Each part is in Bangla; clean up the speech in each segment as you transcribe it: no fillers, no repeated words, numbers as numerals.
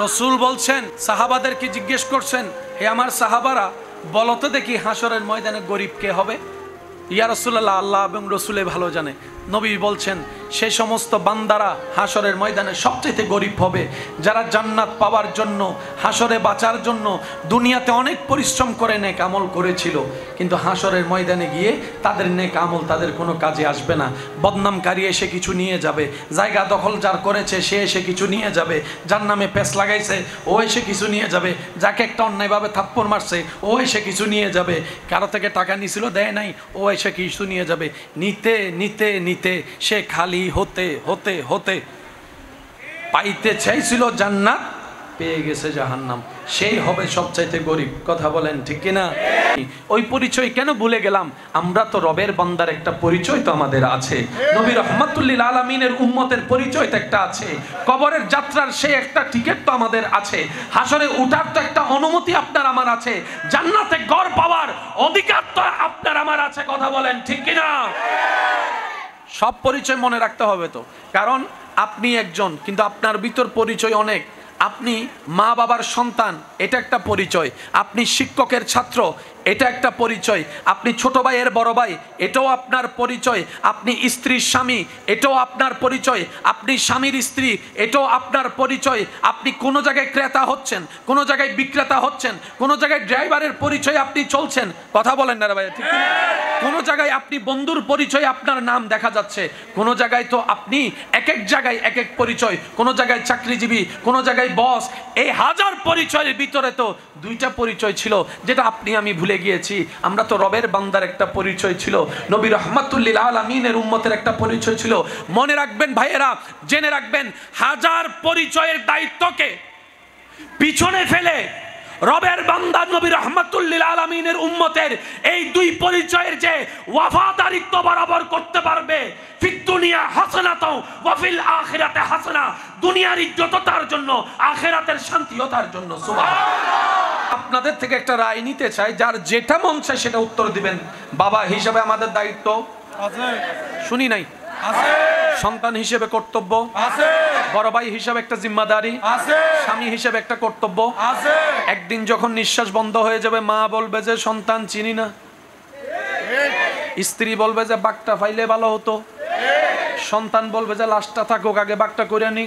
রসুল বলছেন, সাহাবাদেরকে জিজ্ঞেস করছেন, হে আমার সাহাবারা, বলো তো দেখি হাসরের ময়দানে গরিব কে হবে? ইয়া রাসূলুল্লাহ, আল্লাহ এবং রসুলে ভালো জানে। নবী বলছেন, সে সমস্ত বান্দারা হাসরের ময়দানে সবচেয়ে গরিব হবে যারা জান্নাত পাওয়ার জন্য, হাসরে বাঁচার জন্য দুনিয়াতে অনেক পরিশ্রম করে নেক আমল করেছিল, কিন্তু হাসরের ময়দানে গিয়ে তাদের নেক আমল তাদের কোনো কাজে আসবে না। বদনামকারী এসে কিছু নিয়ে যাবে, জায়গা দখল যার করেছে সে এসে কিছু নিয়ে যাবে, যার নামে পেস লাগাইছে ও এসে কিছু নিয়ে যাবে, যাকে একটা অন্যায়ভাবে থাপ্পড় মারছে ও এসে কিছু নিয়ে যাবে, কারো থেকে টাকা নিছিল দেয় নাই ও এসে কিছু নিয়ে যাবে। নিতে নিতে নিতে সে খালি হতে হতে হতে পাইতে চাইছিল জান্নাত, পেয়ে গেছে জাহান্নাম। সেই হবে সবচাইতে গরিব। কথা বলেন ঠিক কিনা? ওই পরিচয় কেন ভুলে গেলাম? আমরা তো রবের বান্দার একটা পরিচয় তো আমাদের আছে, নবী রাহমাতুল লিল আলামিনের উম্মতের পরিচয় তো একটা আছে, কবরের যাত্রার সেই একটা টিকিট তো আমাদের আছে, হাসরে উঠার তো একটা অনুমতি আপনার আমার আছে, জান্নাতে ঘর পাওয়ার অধিকার তো আপনার আমার আছে। কথা বলেন ঠিক কিনা? সব পরিচয় মনে রাখতে হবে তো, কারণ আপনি একজন কিন্তু আপনার ভিতর পরিচয় অনেক। আপনি মা বাবার সন্তান, এটা একটা পরিচয়। আপনি শিক্ষকের ছাত্র, এটা একটা পরিচয়। আপনি ছোট ভাইয়ের বড় ভাই, এটাও আপনার পরিচয়। আপনি স্ত্রীর স্বামী, এটাও আপনার পরিচয়। আপনি স্বামীর স্ত্রী, এটাও আপনার পরিচয়। আপনি কোনো জায়গায় ক্রেতা হচ্ছেন, কোনো জায়গায় বিক্রেতা হচ্ছেন, কোনো জায়গায় ড্রাইভারের পরিচয় আপনি চলছেন। কথা বলেন না ভাই, ঠিক না? কোনো জায়গায় আপনি বন্ধুর পরিচয় আপনার নাম দেখা যাচ্ছে, কোনো জায়গায় তো আপনি এক এক জায়গায় এক এক পরিচয়, কোনো জায়গায় চাকরিজীবী, কোনো জায়গায় বস। এই হাজার পরিচয়ের ভিতরে তো দুইটা পরিচয় ছিল যেটা আপনি আমি ভুলে গিয়েছি। আমরা তো রবের বান্দার একটা পরিচয় ছিল, নবী রাহমাতুল লিল আলামিনের উম্মতের একটা পরিচয় ছিল। মনে রাখবেন ভাইয়েরা, জেনে রাখবেন, হাজার পরিচয়ের দায়িত্বকে পিছনে ফেলে রবের বান্দা নবী রাহমাতুল লিল আলামিনের উম্মতের এই দুই পরিচয়ের যে ওয়াফাদারিত্ব বরাবর করতে পারবে, ফিদ দুনিয়া হাসানাতাও ওয়া ফিল আখিরাতে হাসানা, দুনিয়ার ইজ্জত তার জন্য, আখিরাতের শান্তিও তার জন্য। সুবহানাল্লাহ। আপনাদের থেকে একটা রায় নিতে চাই, যার যেটা মন চায় সেটা উত্তর দিবেন। বাবা হিসাবে আমাদের দায়িত্ব আছে, শুনি নাই আছে, সন্তান হিসেবে কর্তব্য আছে, বড় ভাই হিসেবে একটা জিম্মাদারি আছে, স্বামী হিসেবে একটা কর্তব্য আছে। একদিন যখন নিঃশ্বাস বন্ধ হয়ে যাবে, মা বলবে যে সন্তান চিনি না, স্ত্রী বলবে যে বাঘটা ফাইলে ভালো হতো, সন্তান বলবে যে লাশটা থাকুক আগে বাঘটা করে নি,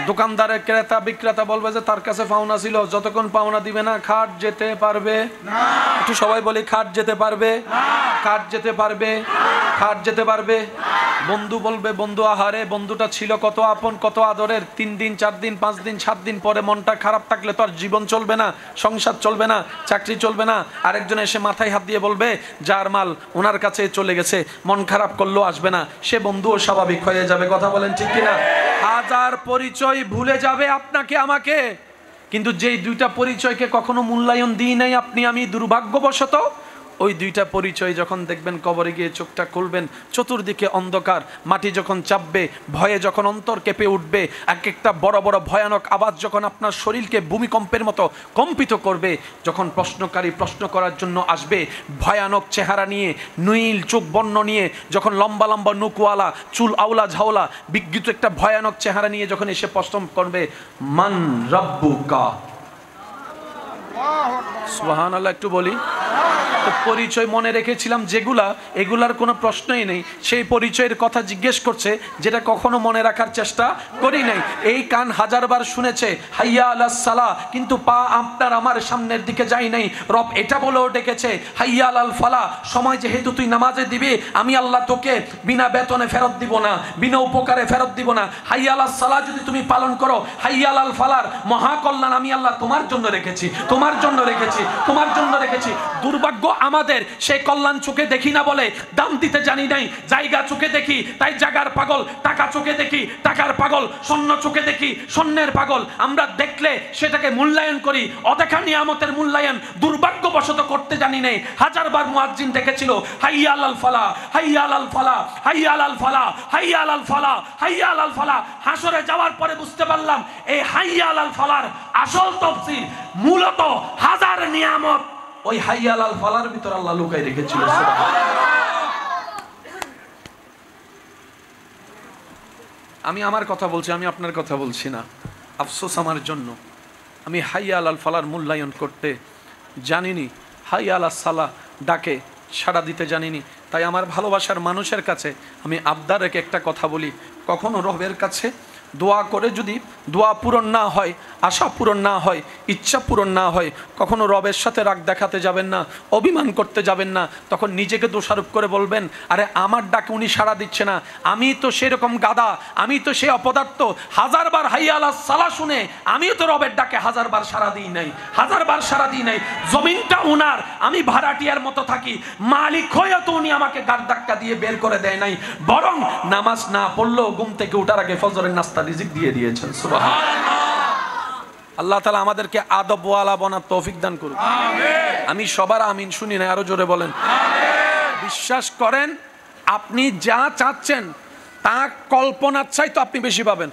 দোকানদারের ক্রেতা বিক্রেতা বলবে যে তার কাছে পাওনা ছিল, যতক্ষণ পাওনা দিবে না খাট যেতে পারবে না। একটু সবাই বলি খাট যেতে পারবে না, খাট যেতে পারবে, খাট যেতে পারবে। বন্ধু বলবে বন্ধু আহারে বন্ধুটা ছিল কত আপন কত আদরের, 3 দিন 4 দিন 5 দিন 7 দিন পরে মনটা খারাপ থাকলে তো আর জীবন চলবে না, সংসার চলবে না, চাকরি চলবে না। আরেকজন এসে মাথায় হাত দিয়ে বলবে যার মাল ওনার কাছে চলে গেছে, মন খারাপ করলেও আসবে না, সে বন্ধুও স্বাভাবিক হয়ে যাবে। কথা বলেন ঠিক কিনা? হাজার পরিচয় ভুলে যাবে আপনাকে আমাকে, কিন্তু যেই দুইটা পরিচয়কে কখনো মূল্যায়ন দিই নাই আপনি আমি দুর্ভাগ্যবশত, ওই দুইটা পরিচয় যখন দেখবেন কবরে গিয়ে চোখটা খুলবেন, চতুর্দিকে অন্ধকার, মাটি যখন চাপবে, ভয়ে যখন অন্তর কেঁপে উঠবে, এক একটা বড় বড় ভয়ানক আওয়াজ যখন আপনার শরীরকে ভূমিকম্পের মতো কম্পিত করবে, যখন প্রশ্নকারী প্রশ্ন করার জন্য আসবে, ভয়ানক চেহারা নিয়ে, নীল চোখ বর্ণ নিয়ে, যখন লম্বা লম্বা নুকওয়ালা চুল আওলা ঝাওলা বিজ্ঞিত একটা ভয়ানক চেহারা নিয়ে যখন এসে প্রশ্ন করবে মান রাব্বুকা, সুবহানাল্লাহ একটু বলি। পরিচয় মনে রেখেছিলাম যেগুলা, এগুলার কোনো প্রশ্নই নেই, সেই পরিচয়ের কথা জিজ্ঞেস করছে যেটা কখনো মনে রাখার চেষ্টা করি নাই। এই কান হাজারবার শুনেছে হাইয়া আলাস সালাহ, কিন্তু পা আপনার আমার সামনের দিকে যাই নাই। রব এটা বলেও ডেকেছে হাইয়া আলাল ফালাহ, সময় যেহেতু তুই নামাজে দিবি, আমি আল্লাহ তোকে বিনা বেতনে ফেরত দিব না, বিনা উপকারে ফেরত দিব না। হাইয়া আলাস সালাহ যদি তুমি পালন করো, হাইয়া আলাল ফালার মহাকল্যাণ আমি আল্লাহ তোমার জন্য রেখেছি, তোমার জন্য রেখেছি, তোমার জন্য রেখেছি। দুর্ভাগ্য আমাদের, সেই কল্যাণ চোখে দেখি না বলে দাম দিতে জানি নাই। জায়গা চোখে দেখি তাই জায়গার পাগল, টাকা চোখে দেখি টাকার পাগল, স্বর্ণ চোখে দেখি স্বর্ণের পাগল। আমরা দেখলে সেটাকে মূল্যায়ন করি, অদেখা নিয়ামতের মূল্যায়ন দুর্ভাগ্যবশত করতে জানি নাই। হাজারবার মুয়াজ্জিন দেখেছিল হাইয়া আলাল ফালাহ, হাইয়া আলাল ফালাহ, হাইয়া আলাল ফালাহ, হাইয়া আলাল ফালাহ, হাইয়া আলাল ফালাহ। হাসরে যাওয়ার পরে বুঝতে পারলাম এই হাইয়া আলাল ফালার আসল তাফসীর মূলত হাজার নিয়ামত ওই হাইয়া আলাল ফালার ভিতর আল্লাহ লুকাই রেখেছিল। আমি আমার কথা বলছি, আমি আপনার কথা বলছি না। আফসোস আমার জন্য, আমি হাইয়া আলাল ফালার মূল্যায়ন করতে জানিনি, হাইয়া আলাল সালা ডাকে সাড়া দিতে জানিনি। তাই আমার ভালোবাসার মানুষের কাছে আমি আবদার রেখে একটা কথা বলি, কখনো রবের কাছে দোয়া করে যদি দোয়া পূরণ না হয়, আশা পূরণ না হয়, ইচ্ছা পূরণ না হয়, কখনো রবের সাথে রাগ দেখাতে যাবেন না, অভিমান করতে যাবেন না। তখন নিজেকে দোষারোপ করে বলবেন, আরে আমার ডাকে উনি সাড়া দিচ্ছে না, আমি তো সেরকম গাদা, আমি তো সে অপদার্থ, হাজারবার হাইয়া আলাস সালা শুনে আমিও তো রবের ডাকে হাজারবার সাড়া দিই নাই, হাজারবার সাড়া দিই নাই। জমিনটা উনার, আমি ভাড়াটিয়ার মতো থাকি, মালিক হয়েও তো উনি আমাকে গাড় ধাক্কা দিয়ে বের করে দেয় নাই, বরং নামাজ না পড়লেও ঘুম থেকে ওঠার আগে ফজরের নাস্তা রিজিক দিয়ে দিয়েছেন। সুবহানাল্লাহ। আল্লাহ তাআলা আমাদেরকে আদবওয়ালা বানার তৌফিক দান করুন। আমি সবার আমিন শুনি না, আরো জোরে বলেন। বিশ্বাস করেন, আপনি যা চাচ্ছেন তা কল্পনার চাইতে আপনি বেশি পাবেন।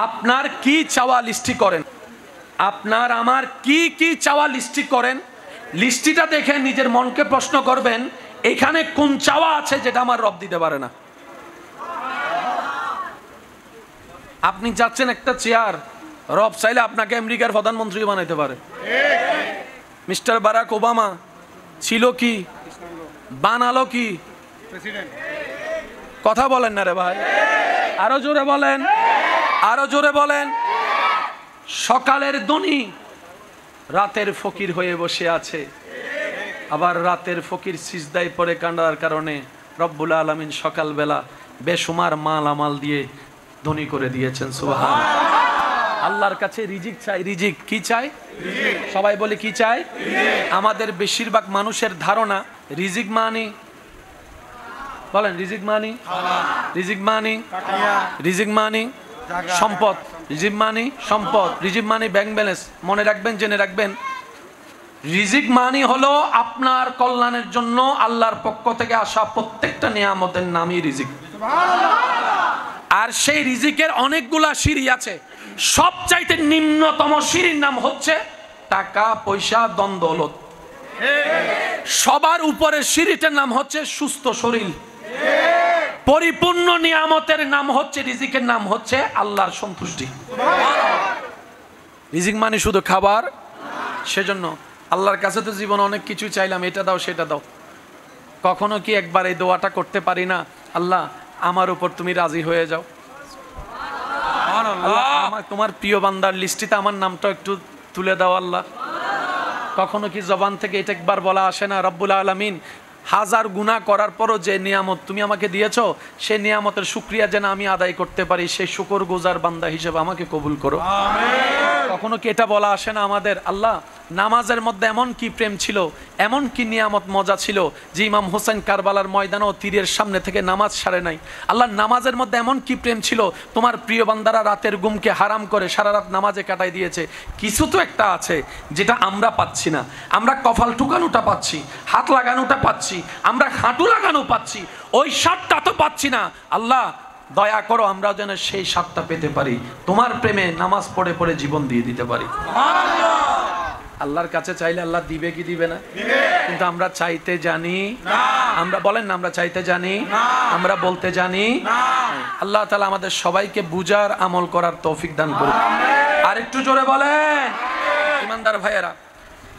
আপনার কি চাওয়া লিস্টি করেন, আপনার আমার কি কি চাওয়া লিস্টি করেন, লিস্টিটা দেখে নিজের মনকে প্রশ্ন করবেন, এখানে কোন চাওয়া আছে যেটা আমার রব দিতে পারে না। আপনি চাচ্ছেন একটা চেয়ার, রব চাইলে আপনাকে আমেরিকার প্রধানমন্ত্রী বানাইতে পারে। মিস্টার বারাক ওবামা ছিল কি, বানালো কি? কথা বলেন না রে ভাই, আরো জোরে বলেন, আরো জোরে বলেন। সকালের ধনী রাতের ফকির হয়ে বসে আছে, আবার রাতের ফকির সিজদায় পড়ে কান্দার কারণে রব্বুল আলামিন সকালবেলা বেশুমার মাল আমাল দিয়ে ধনী করে দিয়েছেন। সুবহানাল্লাহ। আল্লাহর কাছে রিজিক চাই, রিজিক কি চাই? সবাই বলে কি চাই? আমাদের বেশিরভাগ মানুষের ধারণা রিজিক মানি, বলেন রিজিক মানি, রিজিক মানি, রিজিক মানি সম্পদ, রিজিক মানি সম্পদ, রিজিক মানি ব্যাংক ব্যালেন্স। মনে রাখবেন, জেনে রাখবেন, রিজিক মানি হলো আপনার কল্যাণের জন্য আল্লাহর পক্ষ থেকে আসা প্রত্যেকটা নিয়ামতের নামই রিজিক। আর সেই রিজিকের অনেকগুলা সিঁড়ি আছে, সবচাইতে নিম্নতম সিঁড়ির নাম হচ্ছে টাকা পয়সা ধন দৌলত। সবার উপরের সিঁড়িটার নাম হচ্ছে সুস্থ শরীর। পরিপূর্ণ নিয়ামতের নাম হচ্ছে, রিজিকের নাম হচ্ছে আল্লাহর সন্তুষ্টি। রিজিক মানে শুধু খাবার। সেজন্য আল্লাহর কাছে তো জীবন অনেক কিছু চাইলাম, এটা দাও সেটা দাও, কখনো কি একবার এই দোয়াটা করতে পারি না, আল্লাহ আমার উপর তুমি রাজি হয়ে যাও, আমার তোমার প্রিয় বান্দার লিস্টিতে আমার নামটা একটু তুলে দাও আল্লাহ। কখনো কি জবান থেকে এটা একবার বলা আসে না, রব্বুল আলামিন হাজার গুনাহ করার পরও যে নিয়ামত তুমি আমাকে দিয়েছো, সেই নিয়ামতের শুকরিয়া যেন আমি আদায় করতে পারি, সেই শুকরগুজার বান্দা হিসেবে আমাকে কবুল করো। কখনো কি এটা বলা আসে না আমাদের, আল্লাহ নামাজের মধ্যে এমন কি প্রেম ছিল, এমন কি নিয়ামত মজা ছিল যে ইমাম হোসেন কারবালার ময়দানেও তীরের সামনে থেকে নামাজ ছাড়ে নাই। আল্লাহ নামাজের মধ্যে এমন কি প্রেম ছিল, তোমার প্রিয় বান্দারা রাতের ঘুমকে হারাম করে সারা রাত নামাজে কাটাই দিয়েছে। কিছু তো একটা আছে যেটা আমরা পাচ্ছি না, আমরা কপাল টুকানোটা পাচ্ছি, হাত লাগানোটা পাচ্ছি, আমরা হাঁটু লাগানো পাচ্ছি, ওই স্বাদটা তো পাচ্ছি না। আল্লাহ দয়া করো আমরা যেন সেই স্বাদটা পেতে পারি, তোমার প্রেমে নামাজ পড়ে পড়ে জীবন দিয়ে দিতে পারি। আল্লাহর কাছে চাইলে আল্লাহ দিবে কি দিবে না? কিন্তু আমরা চাইতে জানি না। আমরা বলেন না, আমরা চাইতে জানি না, আমরা বলতে জানি না। আল্লাহ তাআলা আমাদের সবাইকে বুঝার আমল করার তৌফিক দান করুন। আর একটু জোরে বলেন। ইমানদার ভাইয়েরা,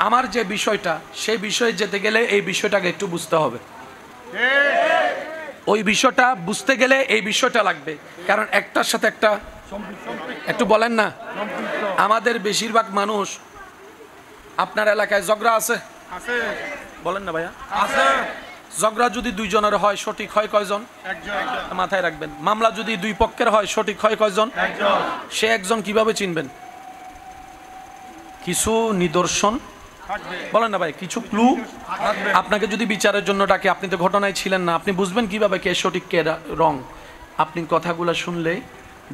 আমার যে বিষয়টা, সেই বিষয়ে যেতে গেলে এই বিষয়টাকে একটু বুঝতে হবে। ওই বিষয়টা বুঝতে গেলে এই বিষয়টা লাগবে, কারণ একটার সাথে একটা একটু বলেন না। আমাদের বেশিরভাগ মানুষ, আপনার এলাকায় ঝগড়া আছে? বলেন না ভাইয়া। ঝগড়া যদি দুইজনের হয়, সঠিক হয় কয়জন? মাথায় রাখবেন। মামলা যদি দুই পক্ষের হয়, সঠিক হয় কয়জন? সে একজন কিভাবে চিনবেন? কিছু নিদর্শন, বলেন না ভাই, কিছু ক্লু। আপনাকে যদি বিচারের জন্য ডাকে, আপনি তো ঘটনায় ছিলেন না, আপনি বুঝবেন কিভাবে কে সঠিক কে রং? আপনি কথাগুলো শুনলে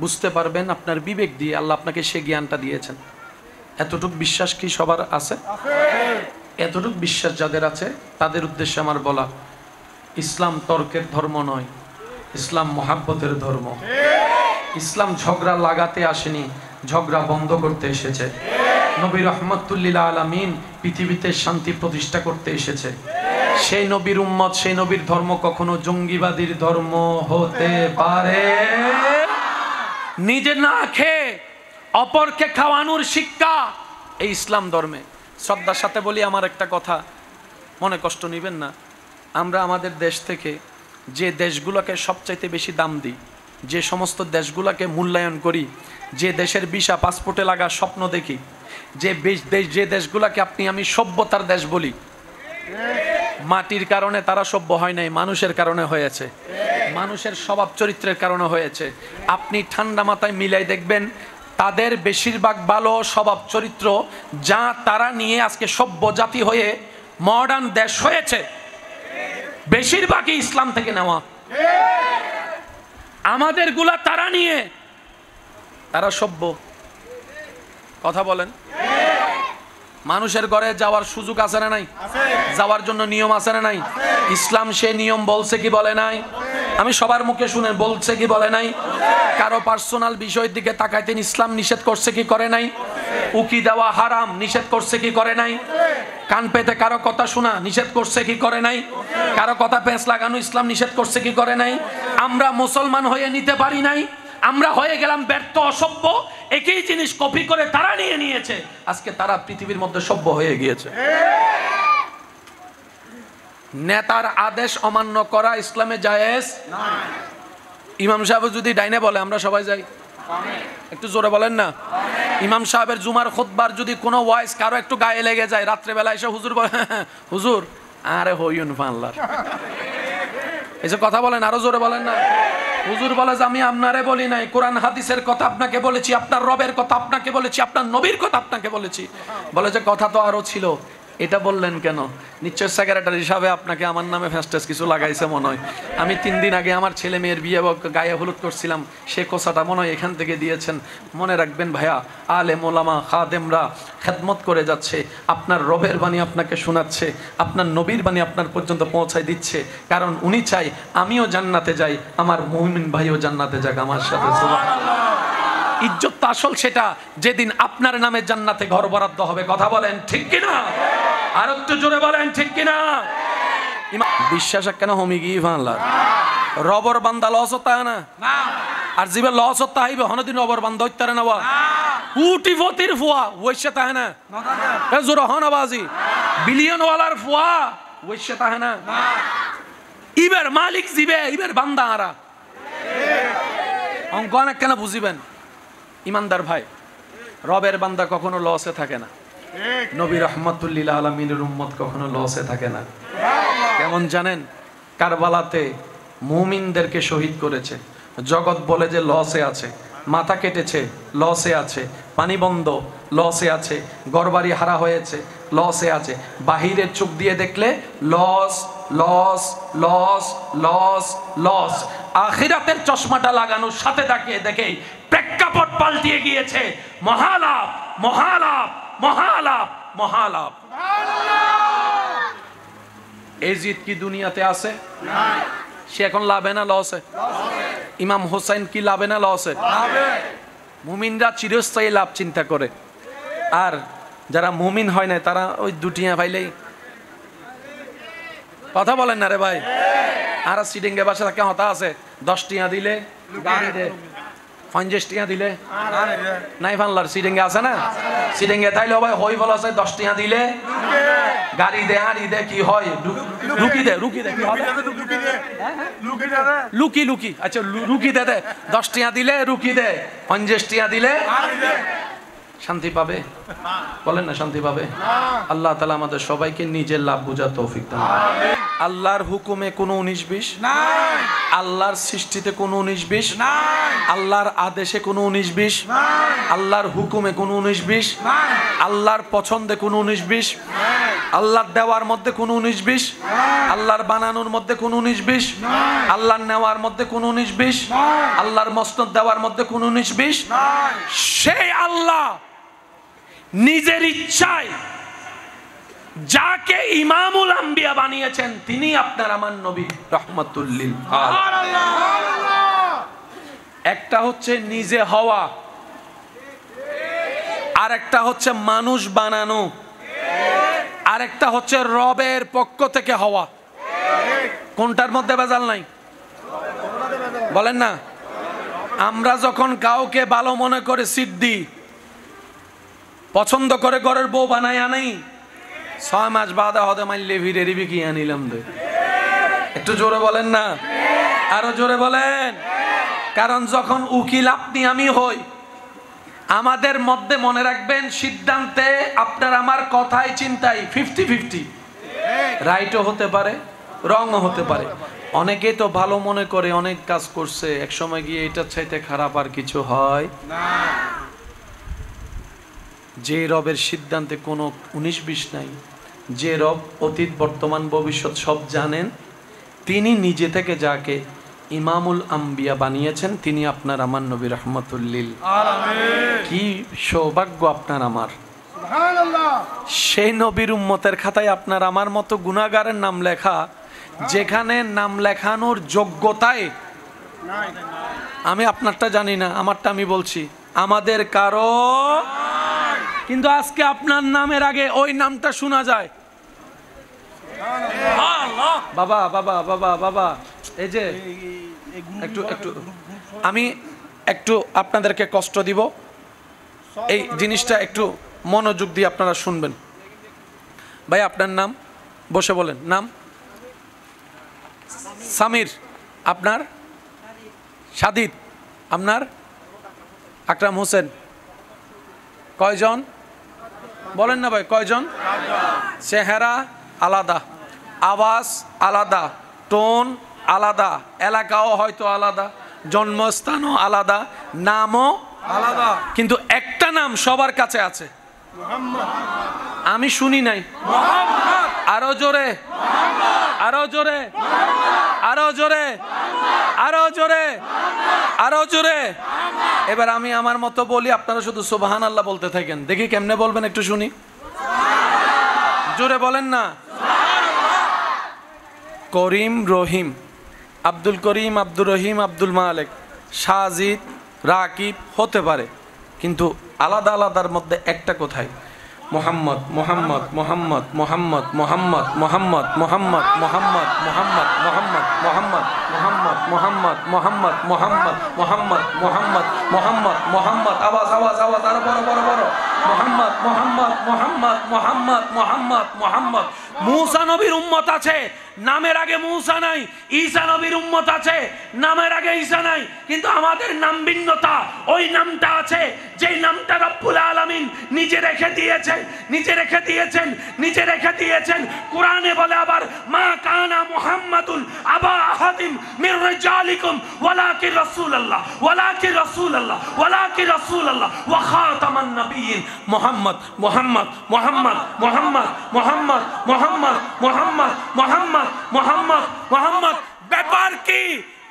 বুঝতে পারবেন আপনার বিবেক দিয়ে। আল্লাহ আপনাকে সে জ্ঞানটা দিয়েছেন। এতটুক বিশ্বাস কি সবার আছে? এতটুক বিশ্বাস যাদের আছে তাদের উদ্দেশ্যে আমার বলা, ইসলাম তর্কের ধর্ম নয়, ইসলাম মহাব্বতের ধর্ম। ইসলাম ঝগড়া লাগাতে আসেনি, ঝগড়া বন্ধ করতে এসেছে। নবী রাহমাতুল লিল আলামিন পৃথিবীতে শান্তি প্রতিষ্ঠা করতে এসেছে। সেই নবীর উম্মত, সেই নবীর ধর্ম কখনো জঙ্গিবাদীর ধর্ম হতে পারে। নিজে না খেয়ে অপরকে খাওয়ানোর শিক্ষা এই ইসলাম ধর্মে। শ্রদ্ধার সাথে বলি আমার একটা কথা, মনে কষ্ট নেবেন না। আমরা আমাদের দেশ থেকে যে দেশগুলোকে সবচাইতে বেশি দাম দিই, যে সমস্ত দেশগুলোকে মূল্যায়ন করি, যে দেশের ভিসা পাসপোর্টে লাগা স্বপ্ন দেখি, যে দেশগুলোকে আপনি আমি সভ্যতার দেশ বলি, মাটির কারণে তারা সভ্য হয় নাই, মানুষের কারণে হয়েছে, মানুষের স্বভাব চরিত্রের কারণে হয়েছে। আপনি ঠান্ডা মাথায় মিলাই দেখবেন তাদের বেশিরভাগ ভালো স্বভাব চরিত্র যা তারা নিয়ে আজকে সভ্য জাতি হয়ে মডার্ন দেশ হয়েছে, বেশিরভাগই ইসলাম থেকে নেওয়া। আমাদের গুলা তারা নিয়ে তারা সভ্য। কথা বলেন, মানুষের ঘরে যাওয়ার সুযোগ আছে না নাই? যাওয়ার জন্য নিয়ম আছে না নাই? ইসলাম সে নিয়ম বলছে কি বলে নাই? আমি সবার মুখে শুনে বলছে কি বলে নাই? কারো পার্সোনাল বিষয়ের দিকে তাকাইতেন ইসলাম নিষেধ করছে কি করে নাই? উকি দেওয়া হারাম নিষেধ করছে কি করে নাই? কান পেতে কারো কথা শোনা নিষেধ করছে কি করে নাই? কারো কথা পেঁচ লাগানো ইসলাম নিষেধ করছে কি করে নাই? আমরা মুসলমান হয়ে নিতে পারি নাই, আমরা হয়ে গেলাম ব্যর্থ অসভ্য। একই জিনিস কপি করে তারা নিয়ে নিয়েছে, আজকে তারা পৃথিবীর মধ্যে সভ্য হয়ে গিয়েছে। নেতার আদেশ অমান্য করা ইসলামে জায়েজ নাই। ইমাম সাহেব যদি ডাইনে বলে আমরা সবাই যাই, একটু জোরে বলেন না। ইমাম সাহেবের জুমার খুতবার যদি কোনো ওয়াইস কারো একটু গায়ে লেগে যায়, রাত্রেবেলা এসে হুজুর বলে হুজুর আরে হইউন ফানলার, এই যে কথা বলেন, আরো জোরে বলেন না। হুজুর বলে যে আমি আপনারে বলি নাই, কোরআন হাদিসের কথা আপনাকে বলেছি, আপনার রবের কথা আপনাকে বলেছি, আপনার নবীর কথা আপনাকে বলেছি। বলে যে কথা তো আরো ছিল, এটা বললেন কেন? নিশ্চয় সেক্রেটারি হিসাবে আপনাকে আমার নামে ফেস্টেস কিছু লাগাইছে মনে হয়। আমি 3 দিন আগে আমার ছেলে মেয়ের বিয়ে গায়ে হলুদ করছিলাম, সে কোসাটা মনে হয় এখান থেকে দিয়েছেন। মনে রাখবেন ভাইয়া, আলেম ওলামা খাদেমরা খেদমত করে যাচ্ছে, আপনার রবের বাণী আপনাকে শোনাচ্ছে, আপনার নবীর বাণী আপনার পর্যন্ত পৌঁছায় দিচ্ছে, কারণ উনি চাই আমিও জান্নাতে যাই, আমার মুমিন ভাইও জান্নাতে যাক আমার সাথে। ইজ্জত তো আসল সেটা যেদিন আপনার নামে জান্নাতে ঘর বরাদ্দ হবে। কথা বলেন ঠিক কিনা? আর একটু জোরে বলেন ঠিক কিনা? বিশ্বাস কেন হমি গিয়ে ভাঙলার রবর বান্দা লস হতা না, আর জীবে লস হতা হইবে হনদিন রবর বান্দা হইতারে না কোটি ফতির ফুয়া ওইসে তাহে না, জোরে হনবাজি বিলিয়ন ওয়ালার ফুয়া ওইসে তাহে না। ইবের মালিক জিবে, ইবের বান্দা আরা অঙ্ক অনেক কেন বুঝিবেন। ইমানদার ভাই, রবের বান্দা কখনো লসে থাকে না, নবী রহমাতুল্লিল আলামিনের উম্মত কখনো লসে থাকে না। কেমন জানেন? কারবালাতে মুমিনদেরকে শহীদ করেছে, জগৎ বলে যে লসে আছে, মাথা কেটেছে লসে আছে, পানি বন্ধ লসে আছে, ঘরবাড়ি হারা হয়েছে লসে আছে, বাহিরের চোখ দিয়ে দেখলে loss loss loss loss loss. আখিরাতের চশমাটা লাগানোর সাথে তাকিয়ে দেখে প্রেক্ষাপট পাল্টিয়ে গিয়েছে, মহালাভ মহালাভ মহালাভ মহালাভ। এজিদ কি দুনিয়াতে আছে? সে এখন লাভে না লসে? ইমাম হোসেন কি লাভে না লসে? মুমিনরা চিরস্থায়ী লাভ চিন্তা করে, আর যারা মুমিন হয় না তারা ওই দুটিয়া পাইলেই। কথা বলেন না রে ভাই। আর সিডিংয়ে বাসা থাকে হতা আছে, 10 টিয়া দিলে গাড়ি দে, 50 টিয়া দিলে নাই ফানলার সিডিংয়ে আছে না, সিডিংয়ে তাইলে ভাই হই বলা আছে 10 টিয়া দিলে গাড়ি দে, হাড়ি দে, কি হয় লুকি দে, লুকি দে, লুকি লুকি, আচ্ছা লুকি দে, 10 টিয়া দিলে রুকি দে, 50 টিয়া দিলে শান্তি পাবে? বলেন না শান্তি পাবে? আল্লাহ তাআলা আমাদের সবাইকে নিজের লাভ বোঝার তৌফিক দান। আল্লাহর হুকুমে কোনো 19-20 নাই, আল্লাহর সৃষ্টিতে কোনো 19-20 নাই, আল্লাহর আদেশে কোনো 19-20 নাই, আল্লাহর হুকুমে কোনো 19-20 নাই, আল্লাহর পছন্দে কোনো 19-20 নাই, আল্লাহর দেওয়ার মধ্যে কোনো 19-20 নাই, আল্লাহর বানানোর মধ্যে কোনো 19-20 নাই, আল্লাহর নেওয়ার মধ্যে কোনো 19-20 নাই, আল্লাহর মসনদ দেওয়ার মধ্যে কোনো 19-20 নাই। সেই আল্লাহ নিজের ইচ্ছায় যাকে ইমামুল আম্বিয়া বানিয়েছেন তিনি আপনার আমার নবী রাহমাতুল লিল আলামিন। একটা হচ্ছে নিজে হওয়া, আর একটা হচ্ছে মানুষ বানানো, আর একটা হচ্ছে রবের পক্ষ থেকে হওয়া। কোনটার মধ্যে ভেজাল নাই? বলেন না। আমরা যখন কাউকে ভালো মনে করে সিট দিই, পছন্দ করে ঘরের বউ বানায় আনেই 6 মাস বাদে হদে মাইলে ভিড়ে রিবি কি আনিলাম দে। একটু জোরে বলেন না, আরো জোরে বলেন। কারণ যখন উকিল আপনি আমি হই, আমাদের মধ্যে মনে রাখবেন সিদ্ধান্তে আপনার আমার কথাই চিন্তাই 50-50, রাইটও হতে পারে রংও হতে পারে। অনেকে তো ভালো মনে করে অনেক কাজ করছে, এক সময় গিয়ে এটার চাইতে খারাপ আর কিছু হয় না। যে রবের সিদ্ধান্তে কোনো 19-20 নাই, যে রব অতীত বর্তমান ভবিষ্যৎ সব জানেন, তিনি নিজে থেকে যাকে ইমামুল আম্বিয়া বানিয়েছেন, তিনি আপনার আমার নবী রহমতুল্লিল আলামিন। কি সৌভাগ্য আপনার আমার, সুবহানাল্লাহ। সেই নবীর উম্মতের খাতায় আপনার আমার মতো গুনাহগারের নাম লেখা, যেখানে নাম লেখানোর যোগ্যতায় আমি আপনারটা জানি না, আমারটা আমি বলছি, আমাদের কারো। কিন্তু আজকে আপনার নামের আগে ওই নামটা শোনা যায়, বাবা বাবা বাবা বাবা। এই যে একটু একটু আমি একটু আপনাদেরকে কষ্ট দিব, এই জিনিসটা একটু মনোযোগ দিয়ে আপনারা শুনবেন। ভাই আপনার নাম, বসে বলেন। নাম সামির, আপনার সাদিদ, আপনার আকরাম হোসেন। কয়জন বলেন না ভাই, কয়জন? চেহারা আলাদা, আওয়াজ আলাদা, টোন আলাদা, এলাকাও হয়তো আলাদা, জন্মস্থানও আলাদা, নামও আলাদা, কিন্তু একটা নাম সবার কাছে আছে। আমি শুনি নাই, আরো জোরে, আরো জোরে, আরো জোরে, আরো জোরে, আরো জোরে। এবার আমি আমার মতো বলি, আপনারা শুধু সুবহানাল্লাহ বলতে থাকেন, দেখি কেমনে বলবেন একটু শুনি। জোরে বলেন না। করিম রহিম, আব্দুল করিম, আব্দুর রহিম, আব্দুল মালিক, সাজিদ, রাকিব হতে পারে, কিন্তু আলাদা আলাদার মধ্যে একটা কোথায়? মোহাম্মদ, মোহাম্মদ, মোহাম্মদ, মোহাম্মদ, মোহাম্মদ, মোহাম্মদ, মোহাম্মদ, মোহাম্মদ, মোহাম্মদ, মোহাম্মদ, মোহাম্মদ, মোহাম্মদ, মোহাম্মদ, মোহাম্মদ, মোহাম্মদ, মোহাম্মদ, মোহাম্মদ, মোহাম্মদ, মোহাম্মদ, আওয়াজ আওয়াজ আওয়াজ, আরো বড় বড় বড়, মোহাম্মদ, মোহাম্মদ, মোহাম্মদ, মোহাম্মদ, মোহাম্মদ, মোহাম্মদ। মুসা নবীর উম্মত আছে, নামের আগে মুসা নাই। ঈসা নবীর উম্মত আছে, নামের আগে ঈসা নাই, কিন্তু আমাদের নাম ভিন্নতা। ওই নামটা আছে যেই নামটা রব্বুল আলামিন নিজে রেখে দিয়েছেন, নিজে রেখে দিয়েছেন, নিজে রেখে দিয়েছেন। কোরআনে বলে আবার, মা কানা মুহাম্মাদুন আবা আহাদিম মির রিজালিকুম ওয়ালাকিন রাসূলুল্লাহ, ওয়ালাকিন রাসূলুল্লাহ, ওয়ালাকিন রাসূলুল্লাহ ওয়া খাতামান নবিয়্যিন। মুহাম্মদ, মুহাম্মদ, মুহাম্মদ, মুহাম্মদ, মুহাম্মদ, মুহাম্মদ, মুহাম্মদ, মুহাম্মদ, মুহাম্মদ, মুহাম্মদ। ব্যাপার কি?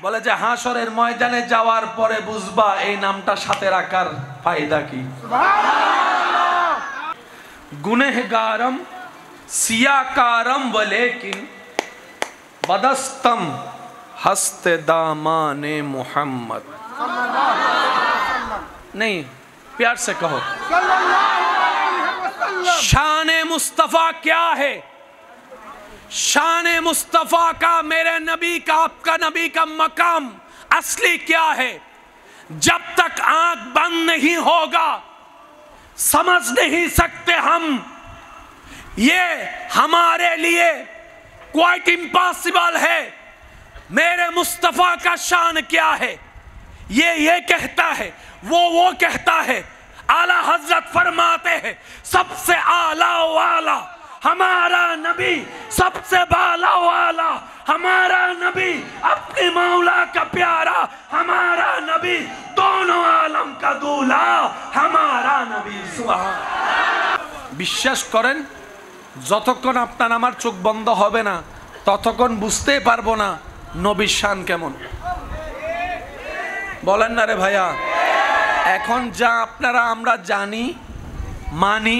বলে যে হাসরের ময়দানে যাওয়ার পরে বুঝবা এই নামটা সাথে রাখার ফায়দা কি। সুবহানাল্লাহ। গুনহগারম সিয়াকারম ওয়ালাকিন বদস্তম হস্তে দামানে মুহাম্মদ। नहीं, प्यार से कहो। शान मुस्तफा क्या है? शान मुस्तफा का, मेरे नबी का, आपका नबी का मकाम असली क्या है? जब तक आंख बंद नहीं होगा समझ नहीं सकते हम। ये हमारे लिए क्वाइट इम्पॉसिबल है। मेरे मुस्तफा का शान क्या है? ये कहता है, वो कहता है। आला हजरत फरमाते हैं, सबसे आला वाला हमारा नबी, सबसे बाला वाला हमारा नबी, अपने मौला का प्यारा हमारा नबी, दोनों आलम का दूल्हा हमारा नबी। सुभान। বিশ্বাস করেন, যতক্ষণ আপনার আমার চোখ বন্ধ হবে না ততক্ষণ বুঝতেই পারবো না নবীর শান কেমন। বলেন না রে ভাইয়া? এখন যা আপনারা আমরা জানি, মানি,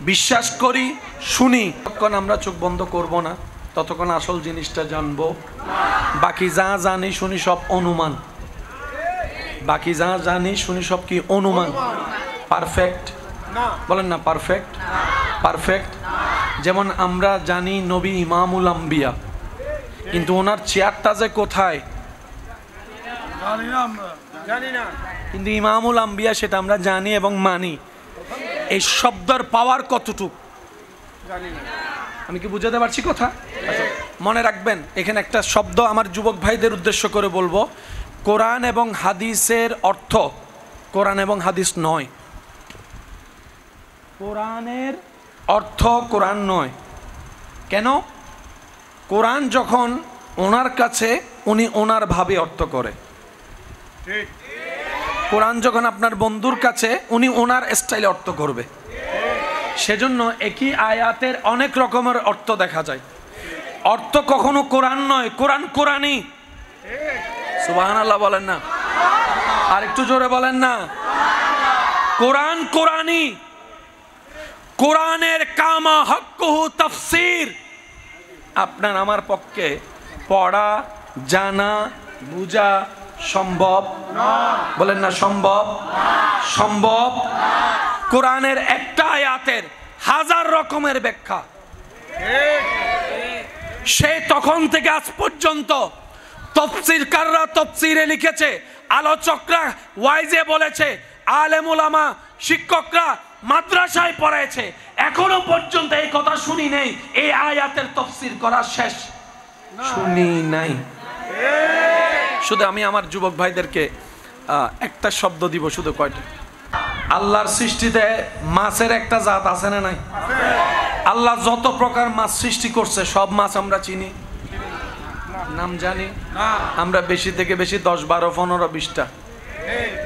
বিশ্বাস করি, শুনি, ততক্ষণ আমরা চোখ বন্ধ করব না, ততক্ষণ আসল জিনিসটা জানবো। বাকি যা জানি শুনি সব অনুমান, বাকি যা জানি শুনি সব কি অনুমান। পারফেক্ট বলেন না? Perfect, perfect. যেমন আমরা জানি নবী ইমামুল আম্বিয়া, কিন্তু ওনার চেয়ারটা যে কোথায় জানি না, কিন্তু ইমামুল আম্বিয়া সেটা আমরা জানি এবং মানি। এই শব্দের পাওয়ার কতটুক আমি কি বুঝাতে পারছি কথা? মনে রাখবেন, এখানে একটা শব্দ আমার যুবক ভাইদের উদ্দেশ্য করে বলবো, কোরআন এবং হাদিসের অর্থ কোরআন এবং হাদিস নয়। কোরআনের অর্থ কোরআন নয়। কেন? কোরআন যখন ওনার কাছে, উনি ওনার ভাবে অর্থ করে। কোরআন যখন আপনার বন্ধুর কাছে, উনি ওনার স্টাইলে অর্থ করবে। সেজন্য একই আয়াতের অনেক রকমের অর্থ দেখা যায়। অর্থ কখনো কোরআন নয়, কোরআন কোরআনই। সুবহানাল্লাহ বলেন না, আর একটু জোরে বলেন না। কোরআন কোরআনই। কোরআনের কামা হক্কুহু তাফসীর আপনার আমার পক্ষে পড়া, জানা, বুঝা সম্ভব বলেন না? সম্ভব? সম্ভব। কোরআনের একটা আয়াতের হাজার রকমের ব্যাখ্যা। সে তখন থেকে আজ পর্যন্ত তাফসীরকাররা তাফসীরে লিখেছে, আলোচকরা ওয়াইজে বলেছে, আলেম উলামা শিক্ষকরা মাদ্রাসায় পড়াইছে, এখনো পর্যন্ত এই কথা শুনি নেই এই আয়াতের তাফসীর করা শেষ, শুনি নাই। শুধু আমি আমার যুবক ভাইদেরকে একটা শব্দ দিব, শুধু কয়টা। আল্লাহর সৃষ্টিতে মাছের একটা জাত আছে না নাই? আল্লাহ যত প্রকার মাছ সৃষ্টি করছে সব মাছ আমরা চিনি? নাম জানি? আমরা বেশি থেকে বেশি 10, 12, 15, 20টা।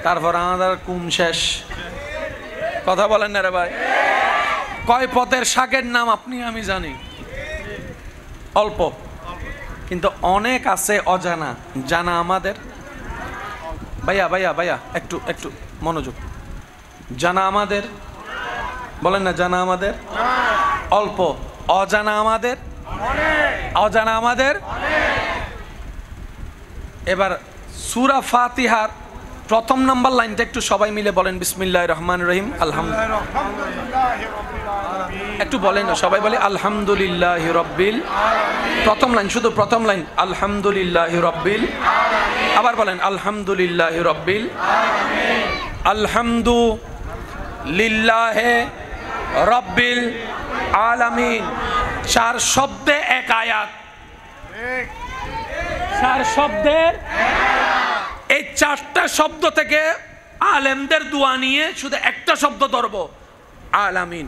তারপর আমাদের কোন শেষ? কথা বলেন না রে ভাই? কয় পদের শাকের নাম আপনি আমি জানি? অল্প। কিন্তু অনেক আছে অজানা, জানা আমাদের। ভাইয়া ভাইয়া ভাইয়া একটু একটু মনোযোগ। জানা আমাদের, বলেন না জানা আমাদের অল্প, অজানা আমাদের অজানা আমাদের। এবার সূরা ফাতিহার প্রথম নাম্বার লাইনটা একটু সবাই মিলে বলেন, বিসমিল্লাহির রহমানির রহিম। আলহামদুলিল্লাহ, একটু বলেন না সবাই, বলে আলহামদুলিল্লাহি রাব্বিল। প্রথম লাইন, শুধু প্রথম লাইন, আলহামদুলিল্লাহি রাব্বিল। আবার বলেন আলহামদুলিল্লাহি রাব্বিল। আলহামদুলিল্লাহি রাব্বিল আলামিন। 4 শব্দে এক আয়াত। 4 শব্দের এই 4টা শব্দ থেকে আলেমদের দোয়া নিয়ে শুধু একটা শব্দ ধরবো, আলামিন।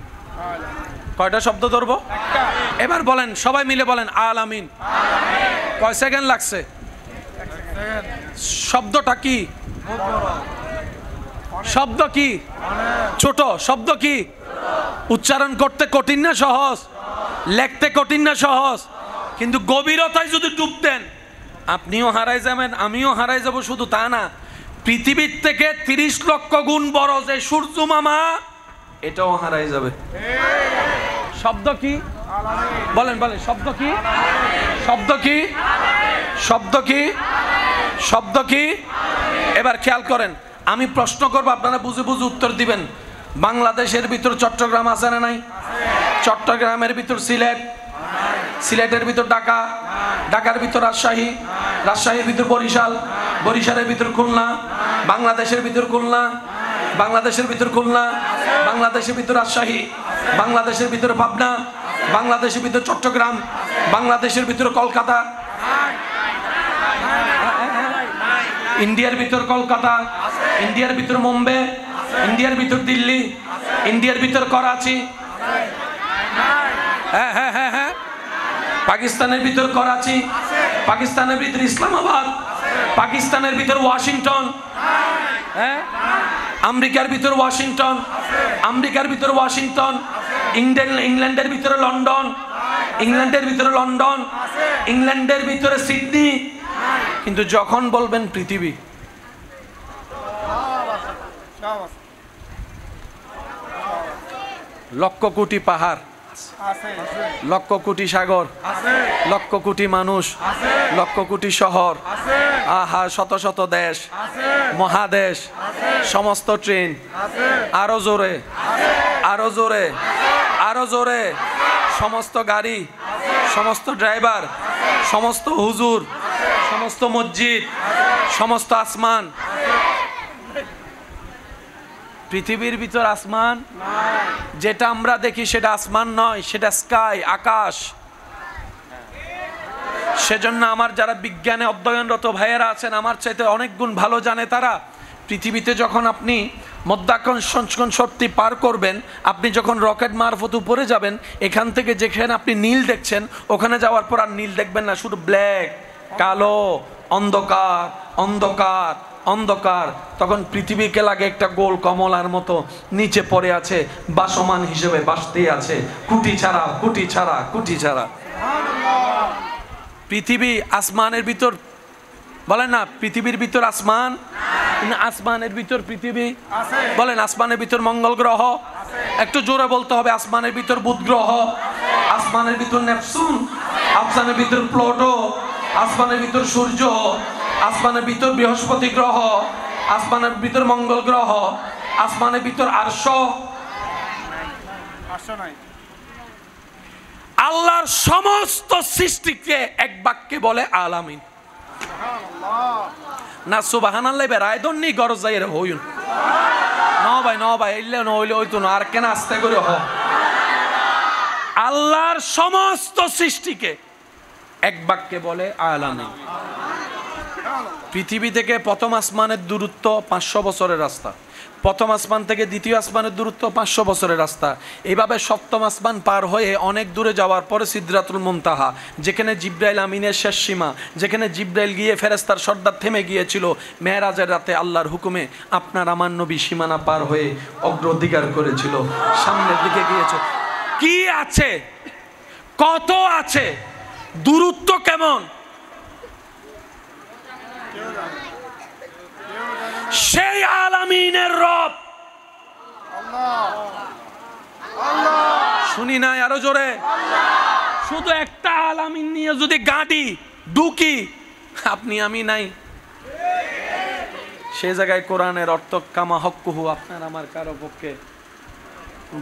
কয়টা শব্দ ধরবো? এবার বলেন সবাই মিলে বলেন আলামিন। কয় সেকেন্ড লাগছে? শব্দটা কি? শব্দ কি? ছোট। শব্দ কি? উচ্চারণ করতে কঠিন না সহজ? লিখতে কঠিন না সহজ? কিন্তু গভীরতায় যদি ডুব দেন আপনিও হারাই যাবেন, আমিও হারাই যাব। শুধু তা না, পৃথিবীর থেকে 30 লক্ষ গুণ বড় যে সূর্য মামা, এটাও হারাই যাবে। শব্দ কি? বলেন বলেন, শব্দ কি? শব্দ কি? শব্দ কি? শব্দ কি? এবার খেয়াল করেন, আমি প্রশ্ন করব, আপনারা বুঝে বুঝে উত্তর দিবেন। বাংলাদেশের ভিতর চট্টগ্রাম আছে না নাই? চট্টগ্রামের ভিতর সিলেট, সিলেটের ভিতর ঢাকা, ঢাকার ভিতর রাজশাহী, রাজশাহীর ভিতর বরিশাল, বরিশালের ভিতর খুলনা, বাংলাদেশের ভিতর খুলনা, বাংলাদেশের ভিতর খুলনা, বাংলাদেশের ভিতর রাজশাহী, বাংলাদেশের ভিতর পাবনা, বাংলাদেশের ভিতর চট্টগ্রাম, বাংলাদেশের ভিতর কলকাতা, ইন্ডিয়ার ভিতর কলকাতা, ইন্ডিয়ার ভিতর মুম্বাই, ইন্ডিয়ার ভিতর দিল্লি, ইন্ডিয়ার ভিতর করাচি, হ্যাঁ হ্যাঁ হ্যাঁ হ্যাঁ, পাকিস্তানের ভিতর করাচি, পাকিস্তানের ভিতর ইসলামাবাদ, পাকিস্তানের ভিতর ওয়াশিংটন, হ্যাঁ, আমেরিকার ভিতর ওয়াশিংটন, আমেরিকার ভিতর ওয়াশিংটন, ইংল্যান্ডের ভিতরে লন্ডন, ইংল্যান্ডের ভিতরে লন্ডন, ইংল্যান্ডের ভিতরে সিডনি। কিন্তু যখন বলবেন পৃথিবী, লক্ষ কোটি পাহাড়, লক্ষ কোটি সাগর, লক্ষ কোটি মানুষ, লক্ষ কোটি শহর, আহা শত শত দেশ, মহাদেশ, সমস্ত ট্রেন, আরো জোরে, আরো জোরে, আরো জোরে, সমস্ত গাড়ি, সমস্ত ড্রাইভার, সমস্ত হুজুর, সমস্ত মসজিদ, সমস্ত আসমান, পৃথিবীর ভিতর আসমান যেটা আমরা দেখি সেটা আসমান নয়, সেটা স্কাই, আকাশ। সেজন্য আমার যারা বিজ্ঞানে অধ্যয়নরত ভাইয়েরা আছেন, আমার চাইতে অনেক গুণ ভালো জানে তারা, পৃথিবীতে যখন আপনি মধ্যাকর্ষণ শক্তি পার করবেন, আপনি যখন রকেট মারফত উপরে যাবেন, এখান থেকে যেখানে আপনি নীল দেখছেন ওখানে যাওয়ার পর আর নীল দেখবেন না, শুধু ব্ল্যাক, কালো, অন্ধকার, অন্ধকার, অন্ধকার। তখন পৃথিবীকে লাগে একটা গোল কমলার মতো নিচে পড়ে আছে, বাসমান হিসেবে বাসতেই আছে, কুটি ছাড়া, কুটি ছাড়া, কুটি ছাড়া। পৃথিবী আসমানের ভিতর, বলেন না পৃথিবীর ভিতর আসমান, আসমানের ভিতর পৃথিবী, বলেন আসমানের ভিতর মঙ্গল গ্রহ, একটু জোরে বলতে হবে, আসমানের ভিতর বুধ গ্রহ, আসমানের ভিতর নেপচুন, আসমানের ভিতর প্লুটো, আসমানের ভিতর সূর্য, আসমানের ভিতর বৃহস্পতি গ্রহ, আসমানের ভিতর মঙ্গল গ্রহ, আসমানের ভিতর আরশ। আল্লাহর সমস্ত সৃষ্টিকে এক বাক্যে বলে আলামিন। না সুবহানাল্লাহ বেরাই দন্নি গরজ যাই রে হইন ন ভাই ইল্লে ন হইলে হইতো না, আর কেন আস্তে করে হ। আল্লাহর সমস্ত সৃষ্টিকে এক বাক্যে বলে আলামিন। পৃথিবী থেকে প্রথম আসমানের দূরত্ব 500 বছরের রাস্তা, প্রথম আসমান থেকে দ্বিতীয় আসমানের দূরত্ব 500 বছরের রাস্তা। এইভাবে সপ্তম আসমান পার হয়ে অনেক দূরে যাওয়ার পরে সিদরাতুল মুনতাহা, যেখানে জিব্রাইল আমিনের শেষ সীমা, যেখানে জিব্রাইল গিয়ে ফেরেশতার সর্দার থেমে গিয়েছিল মেরাজের রাতে আল্লাহর হুকুমে, আপনার আমার নবী সীমানা পার হয়ে অগ্রাধিকার করেছিল, সামনের দিকে গিয়েছে। কি আছে, কত আছে, দূরত্ব কেমন, সেই আলামিনের রব শুনি নাই আরো জোরে, শুধু একটা আলামিন নিয়ে যদি গাড়ি ঢুকি আপনি আমি নাই, সে জায়গায় কোরআনের অর্থ কামা হক্কুহু আপনার আমার কারো পক্ষে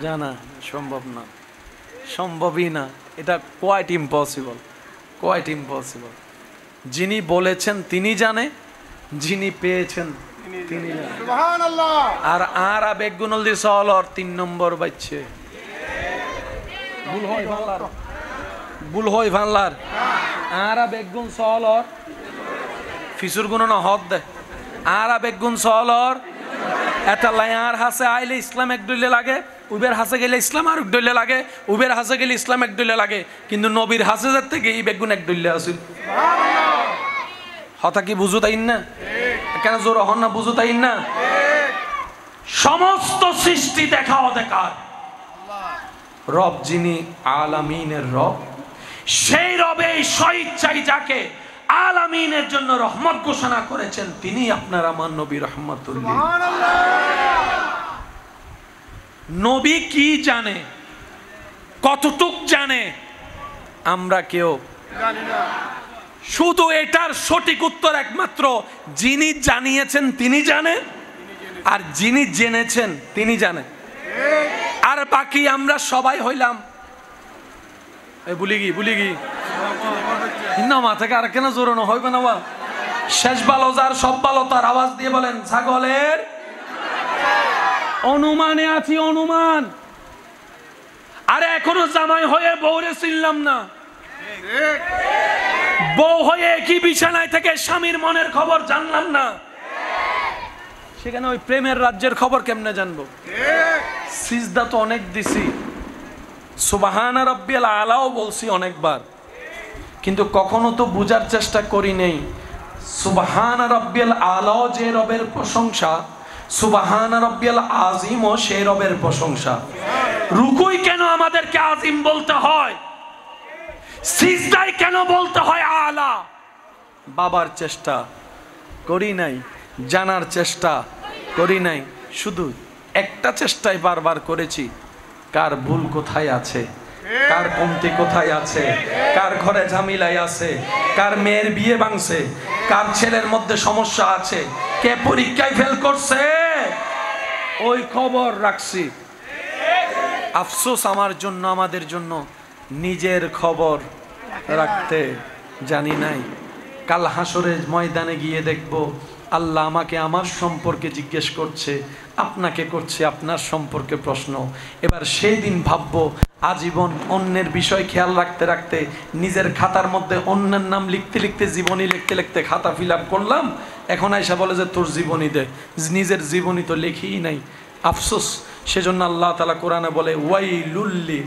জানা সম্ভব না, সম্ভবই না। এটা কোয়াইট ইম্পসিবল, কোয়াইট ইম্পসিবল। যিনি বলেছেন তিনি জানে, যিনি পেয়েছেন তিনি জানে। সুবহানাল্লাহ। আর আবেগুনল দি সলর 3 নম্বর বাচ্চে ভুল হয় বাংলার আর আবেগুন সলর ফিসুর গুণ না হদ দে আর আবেগুন সলর এটা লায়ার হাসে আইলে ইসলাম এক দইলে লাগে, উবের হাসে গেলে ইসলাম আর এক দইলে লাগে, উবের হাসে গেলে ইসলাম এক দইলে লাগে, কিন্তু নবীর হাসে যাতে থেকে এই বেগুন এক দইলে আসিল। হতা কি বুঝু তাই না, কেন জোর হন না, বুঝু তাই না। সমস্ত সৃষ্টি দেখা অধিকার রব, যিনি আলামিনের রব, সেই রবে স্বইচ্ছায় যাকে আলামিনের জন্য রহমত ঘোষণা করেছেন তিনি আপনার আমার নবী রহমতুল্লাহ। নবী কি জানে, কতটুক জানে আমরা কেউ জানি না। শুধু এটার সঠিক উত্তর একমাত্র যিনি জানিয়েছেন তিনি জানেন, আর যিনি জেনেছেন তিনি জানেন। আর বাকি আমরা সবাই হইলাম ভুলি গি না মাথাকে আর কেন জোরানো হইবে না, শেষ ভালো যার সব ভালো তার, আওয়াজ দিয়ে বলেন ছাগলের অনুমানে আছি, অনুমান। আরে এখনো জামাই হয়ে বউরে চিনলাম না, বউ হয়ে একই বিছানায় থেকে স্বামীর মনের খবর জানলাম না, সেখানে ওই প্রেমের রাজ্যের খবর কেমনে জানবো? সিজদা তো অনেক দিছি, সুবহানা রাব্বিয়াল আলাও বলছি অনেকবার, কিন্তু কখনো তো বুঝার চেষ্টা করি নেই সুবহানা রাব্বিয়াল আলাও যে রবের প্রশংসা, সুবহানা রাব্বিয়াল আজিমও সেই রবের প্রশংসা। রুকুই কেন আমাদেরকে আজিম বলতে হয়, সিজদায় কেন বলতে হয় আলা? বাবার চেষ্টা করি নাই, জানার চেষ্টা করি নাই, শুধু একটা চেষ্টাই বারবার করেছি, কার ভুল কোথায় আছে, কার কমতি কোথায় আছে, কার ঘরে ঝামেলাই আছে, কার মেয়ের বিয়ে ভাঙছে, কার ছেলের মধ্যে সমস্যা আছে, কে পরীক্ষায় ফেল করছে, ওই খবর রাখছি। আফসোস আমার জন্য, আমাদের জন্য নিজের খবর রাখতে জানি নাই। কাল হাসরের ময়দানে গিয়ে দেখব আল্লাহ আমাকে আমার সম্পর্কে জিজ্ঞেস করছে, আপনাকে করছি আপনার সম্পর্কে প্রশ্ন। এবার সেই দিন ভাববো আজীবন অন্যের বিষয় খেয়াল রাখতে রাখতে নিজের খাতার মধ্যে অন্যের নাম লিখতে লিখতে জীবনী লিখতে লিখতে খাতা ফিল আপ করলাম, এখন আয়সা বলে যে তোর জীবনী দে, নিজের জীবনী তো লেখিই নাই। আফসোস। সেজন্য আল্লাহ তাআলা কোরআনে বলে ওয়াইলুল্লি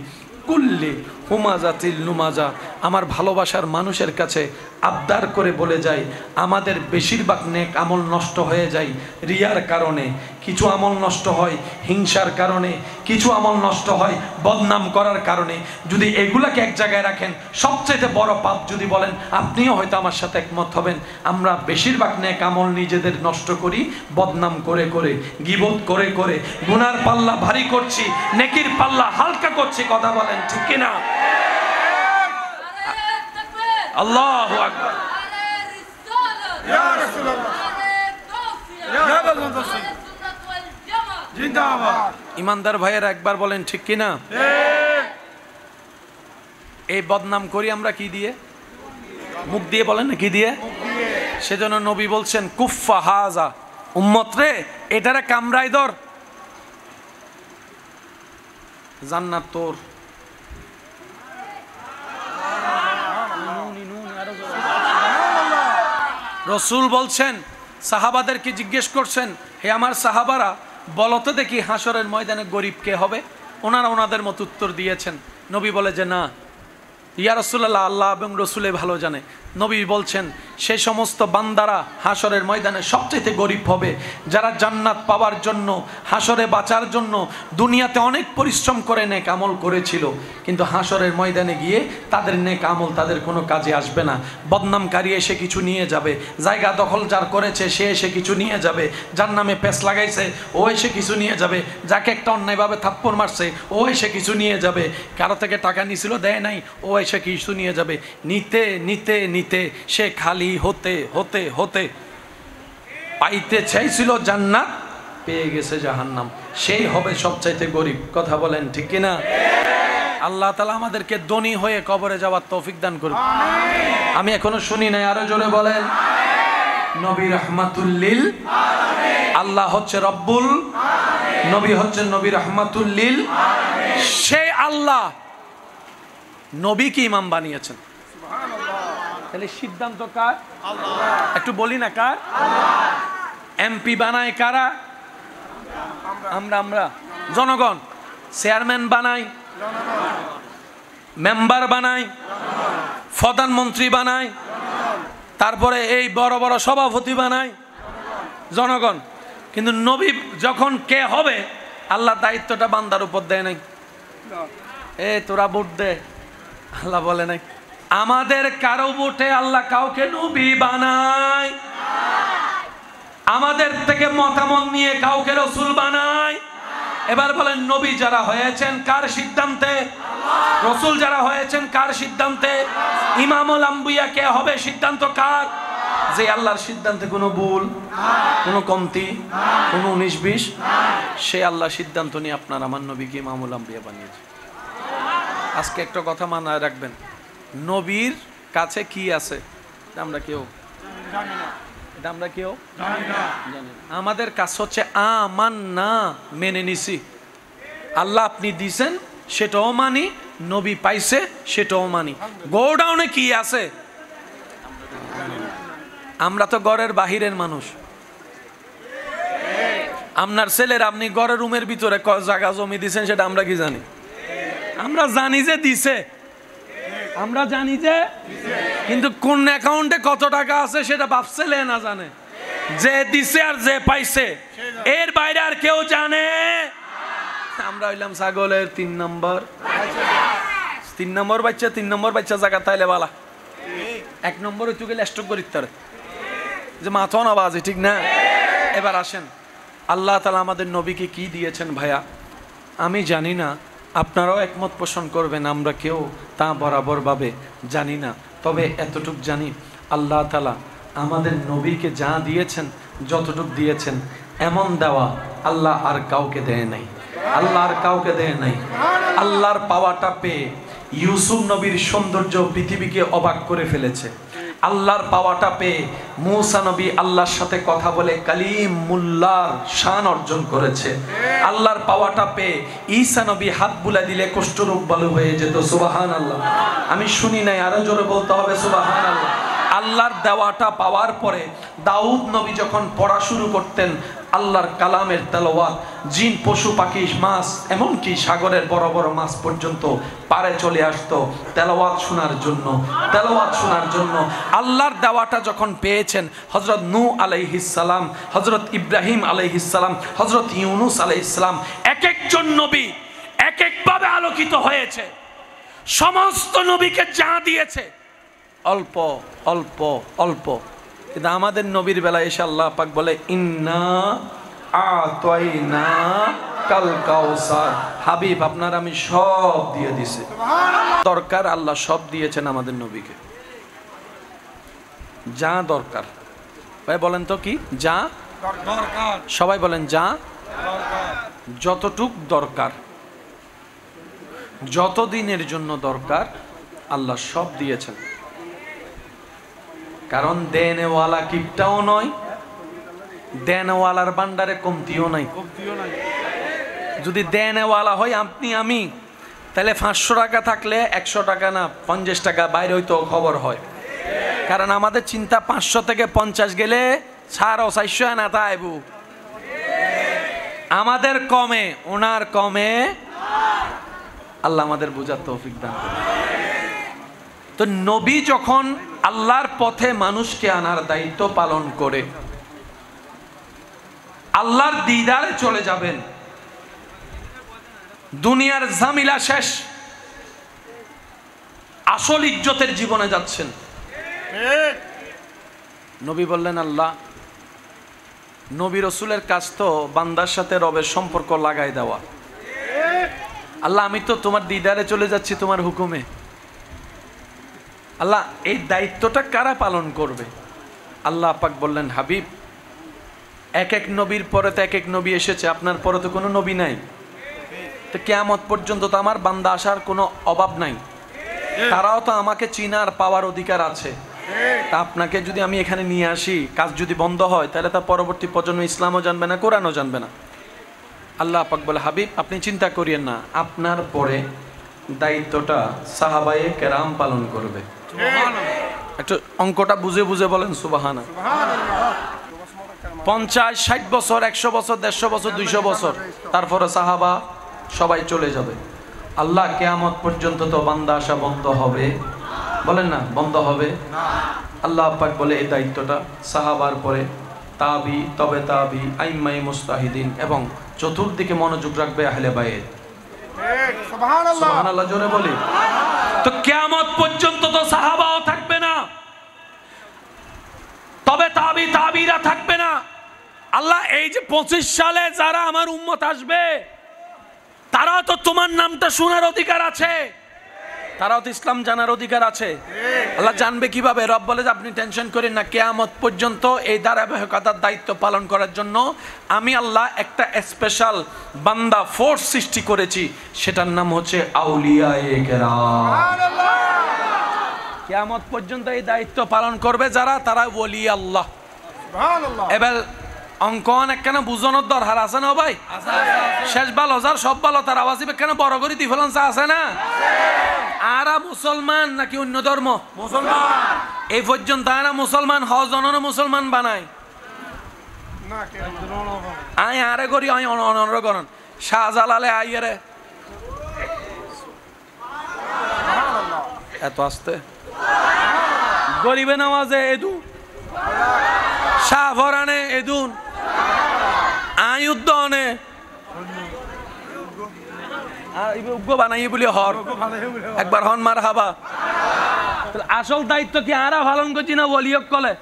কুল্লি হুমাজাতিল লুমাজা, আমার ভালোবাসার মানুষের কাছে আবদার করে বলে যায় আমাদের বেশিরভাগ নেক আমল নষ্ট হয়ে যায় রিয়ার কারণে, কিছু আমল নষ্ট হয় হিংসার কারণে, কিছু আমল নষ্ট হয় বদনাম করার কারণে। যদি এগুলাকে এক জায়গায় রাখেন, সবচেয়ে বড় পাপ যদি বলেন, আপনিও হয়তো আমার সাথে একমত হবেন, আমরা বেশিরভাগ নেক আমল নিজেদের নষ্ট করি বদনাম করে করে, গীবত করে করে, গুনার পাল্লা ভারী করছি, নেকির পাল্লা হালকা করছি। কথা বলেন ঠিক কিনা? আল্লাহু আকবার। ইয়া রাসূলুল্লাহ, ইয়া রাসূলুল্লাহ, জিন্দাবাদ। ইমানদার ভাইয়েরা একবার বলেন ঠিক কিনা? এই বদনাম করি আমরা কি দিয়ে? মুখ দিয়ে বলেন না কি দিয়ে? সেজন্য নবী বলছেন কুফা হাজা, উম্মত রে এটারে কামড়াই ধর, জান্নাত তোর। রসুল বলছেন, সাহাবাদেরকে জিজ্ঞেস করছেন, হে আমার সাহাবারা বলতো দেখি হাসরের ময়দানে গরিব কে হবে? ওনারা ওনাদের মতো উত্তর দিয়েছেন। নবী বলে যে না, ইয়া রাসূলুল্লাহ, আল্লাহ এবং রসুলে ভালো জানে। নবী বলছেন সেই সমস্ত বান্দারা হাসরের ময়দানে সবচেয়ে গরিব হবে যারা জান্নাত পাওয়ার জন্য, হাসরে বাঁচার জন্য দুনিয়াতে অনেক পরিশ্রম করে নেক আমল করেছিল, কিন্তু হাসরের ময়দানে গিয়ে তাদের নেক আমল তাদের কোনো কাজে আসবে না। বদনামকারী এসে কিছু নিয়ে যাবে, জায়গা দখল যার করেছে সে এসে কিছু নিয়ে যাবে, যার নামে পেস লাগাইছে ও এসে কিছু নিয়ে যাবে, যাকে একটা অন্যায়ভাবে থাপ্পড় মারছে ও এসে কিছু নিয়ে যাবে, কারো থেকে টাকা নিছিল দেয় নাই ও এসে কিছু নিয়ে যাবে। নিতে নিতে নিতে সে খালি হতে হতে হতে পাইতে চাইছিল জান্নাত, পেয়ে গেছে জাহান্নাম। সেই হবে সবচাইতে গরিব। কথা বলেন ঠিক কিনা? আল্লাহ তাআলা আমাদেরকে ধনী হয়ে কবরে যাওয়ার তৌফিক দান করুন। আমি এখনো শুনি নাই, আরো জোরে বলেন। নবী রাহমাতুল লিল আলামিন, আল্লাহ হচ্ছে রব্বুল আলামিন, নবী হচ্ছেন নবী রাহমাতুল লিল আলামিন। সেই আল্লাহ নবীকে ইমাম বানিয়েছেন। তাহলে সিদ্ধান্ত কার? আল্লাহ। একটু বলি না কার? আল্লাহ। এমপি বানায় কারা? আমরা। আমরা জনগণ। চেয়ারম্যান বানাই, মেম্বার বানাই, প্রধানমন্ত্রী বানাই, তারপরে এই বড় বড় সভাপতি বানাই জনগণ। কিন্তু নবী যখন কে হবে, আল্লাহ দায়িত্বটা বান্দার উপর দেয় নাই। এ তোরা ভোট দে, আল্লাহ বলে নাই। আমাদের কারো ভোটে আল্লাহ কাউকে নবী বানায়, আমাদের থেকে মতামত নিয়ে কাউকে রাসূল বানায়। এবার বলেন, নবী যারা হয়েছেন কার সিদ্ধান্তে? রাসূল যারা হয়েছেন কার সিদ্ধান্তে? ইমামুল আম্বিয়া কে হবে, সিদ্ধান্ত কার? যে আল্লাহর সিদ্ধান্তে কোনো ভুল, কোনো কমতি, কোনো 19-20, সে আল্লাহ সিদ্ধান্ত নিয়ে আপনার আমার নবীকে ইমামুল আম্বিয়া বানিয়েছে। আজকে একটা কথা মাথায় রাখবেন, নবীর কাছে কি আছে আমরা কেউ জানি না, এটা আমরা কেউ জানি না। আমাদের কাজ হচ্ছে আমান্না, মেনে নিছি। আল্লাহ আপনি দিছেন সেটাও মানি, নবী পাইছে সেটাও মানি। গোডাউনে কি আছে আমরা তো ঘরের বাহিরের মানুষ। আপনার ছেলের আপনি ঘরের রুমের ভিতরে জায়গা জমি দিছেন সেটা আমরা কি জানি? আমরা জানি যে দিছে, আমরা জানি যে, কিন্তু কোন অ্যাকাউন্টে কত টাকা আছে সেটা বাপ ছেলে না জানে। যে দিছে আর যে পাইছে এর বাইরে আর কেউ জানে? আমরা হইলাম ছাগলের 3 নম্বর বাচ্চা, 3 নম্বর বাচ্চা জায়গা তাইলে বালা 1 নম্বর হইতে গেলে স্টক করি তার যে মাথা না বাজে, ঠিক না? এবার আসেন, আল্লাহ তাআলা আমাদের নবীকে কি দিয়েছেন ভাইয়া আমি জানি না, আপনারাও একমত পোষণ করবেন, আমরা কেউ তা বরাবর ভাবে জানি না। তবে এতটুক জানি, আল্লাহ তাআলা আমাদের নবীকে যা দিয়েছেন, যতটুক দিয়েছেন, এমন দেওয়া আল্লাহ আর কাউকে দেয় নাই, আল্লাহ আর কাউকে দেয় নাই। আল্লাহর পাওয়াটা পেয়ে ইউসুফ নবীর সৌন্দর্য পৃথিবীকে অবাক করে ফেলেছে। আল্লাহর পাওয়াটা পেয়ে মূসা নবী আল্লাহর সাথে কথা বলে কালিমুল্লাহর শান অর্জন করেছে। আল্লাহর পাওয়াটা পেয়ে ঈসা নবী হাত বুলা দিলে কুষ্ঠরোগ ভালো হয়ে যেত। সুবহানাল্লাহ। আমি শুনি নাই, আরো জোরে বলতে হবে সুবহানাল্লাহ। আল্লাহর দেওয়াটা পাওয়ার পরে দাউদ নবী যখন পড়া শুরু করতেন আল্লাহর কালামের তেলাওয়াত, জিন পশু পাখি মাছ এমনকি সাগরের বড় বড় মাছ পর্যন্ত পারে চলে আসতো তেলাওয়াত শোনার জন্য, তেলাওয়াত শোনার জন্য। আল্লাহর দেওয়াটা যখন পেয়েছেন হযরত নূহ আলাইহিস সালাম, হযরত ইব্রাহিম আলাইহিস সালাম, হযরত ইউনূস আলাইহিস সালাম, এক একজন নবী এক একভাবে আলোকিত হয়েছে। সমস্ত নবীকে যা দিয়েছে অল্প অল্প অল্প, কিন্তু আমাদের নবীর বেলায় এসে আল্লাহ পাক বলে ইন্না আতাইনা কাল কাউসার, হাবিব আপনার আমি সব দিয়ে দিছি। দরকার আল্লাহ সব দিয়েছেন আমাদের নবীকে, যা দরকার। ভাই বলেন তো কি যা দরকার? সবাই বলেন যা দরকার। যতটুক দরকার, যত দিনের জন্য দরকার আল্লাহ সব দিয়েছেন। কারণ দেনওয়ালা কিপটাও নয়, দেনওয়ালার ভান্ডারে কমতিও নাই। যদি দেনওয়ালা হয় আপনি আমি, তাহলে 500 টাকা থাকলে 100 টাকা না 50 টাকা বাইরে হইতো খবর হয়। কারণ আমাদের চিন্তা 500 থেকে 50 গেলে 450 না তাইবু আমাদের কমে, ওনার কমে। আল্লাহ আমাদের বোঝার তৌফিক দান করুন। তো নবী যখন আল্লাহর পথে মানুষকে আনার দায়িত্ব পালন করে আল্লাহর দিদারে চলে যাবেন, দুনিয়ার ঝামেলা শেষ, আসল ইজ্জতের জীবনে যাচ্ছেন। নবী বললেন আল্লাহ, নবী রসুলের কাজ তো বান্দার সাথে রবের সম্পর্ক লাগাই দেওয়া। আল্লাহ আমি তো তোমার দিদারে চলে যাচ্ছি তোমার হুকুমে। আল্লাহ এই দায়িত্বটা কারা পালন করবে? আল্লাহ পাক বললেন হাবিব, এক এক নবীর পরে তো এক এক নবী এসেছে, আপনার পরে তো কোনো নবী নাই। তো কিয়ামত পর্যন্ত তো আমার বান্দা আসার কোনো অভাব নাই, তারাও তো আমাকে চিনার পাওয়ার অধিকার আছে। তা আপনাকে যদি আমি এখানে নিয়ে আসি, কাজ যদি বন্ধ হয় তাহলে তা পরবর্তী প্রজন্ম ইসলামও জানবে না, কোরআনও জানবে না। আল্লাহ পাক বলে হাবিব আপনি চিন্তা করিয়েন না, আপনার পরে দায়িত্বটা সাহাবায়ে কেরাম পালন করবে। একটু অঙ্কটা বুঝে বুঝে বলেন সুবহানাল্লাহ। 50, 60 বছর, 100 বছর, 150 বছর, 200 বছর, তারপরে সাহাবা সবাই চলে যাবে। আল্লাহ কিয়ামত পর্যন্ত তো বান্দা আসা বন্ধ হবে? বলেন না বন্ধ হবে? আল্লাহ পাক বলে এই দায়িত্বটা সাহাবার পরে তাবি, তবে তাবি, আইম্মায়ে মুস্তাহিদিন এবং চতুর্দিকে মনোযোগ রাখবে আহলে বাইত। সুবহানাল্লাহ, সুবহানাল্লাহ জোরে বলি। তো কিয়ামত পর্যন্ত তো সাহাবাও থাকবে না, তবে তাবি তাবিরা থাকবে না। আল্লাহ এই যে 25 সালে যারা আমার উম্মত আসবে তারাও তো তোমার নামটা শোনার অধিকার আছে, তারাও তো ইসলাম জানার অধিকার আছে। আল্লাহ জানবে কিভাবে? রব বলে যে আপনি টেনশন করেন না, কিয়ামত পর্যন্ত এই ধারাবাহিকতার দায়িত্ব পালন করার জন্য আমি আল্লাহ একটা স্পেশাল বান্দা ফোর্স সৃষ্টি করেছি, সেটার নাম হচ্ছে আউলিয়ায়ে কেরাম। কিয়ামত পর্যন্ত এই দায়িত্ব পালন করবে যারা, তারা ওলি আল্লাহ। এবার অঙ্ক অনেক কেন বুঝানোর দরকার আছে না ভাই? শেষ ভালো যার সব ভালো তার আওয়াজ কেন বড় করে ডিফারেন্স আছে না? আরা মুসলমান নাকি অন্য ধর্ম? মুসলমান। এই পর্যন্ত আরা মুসলমান হজনন মুসলমান বানায় আই আরে করি আই অনর গণন শাহজালালে আইয়ারে এত আসতে গরিবে নামাজে এদু শাহ ফরানে এদুন আয়ুদ্ধনে বানাই বলি হর একবার হন মার হাবা। আসল দায়িত্ব কি আরা পালন করছি না ওলিয়ক কলে?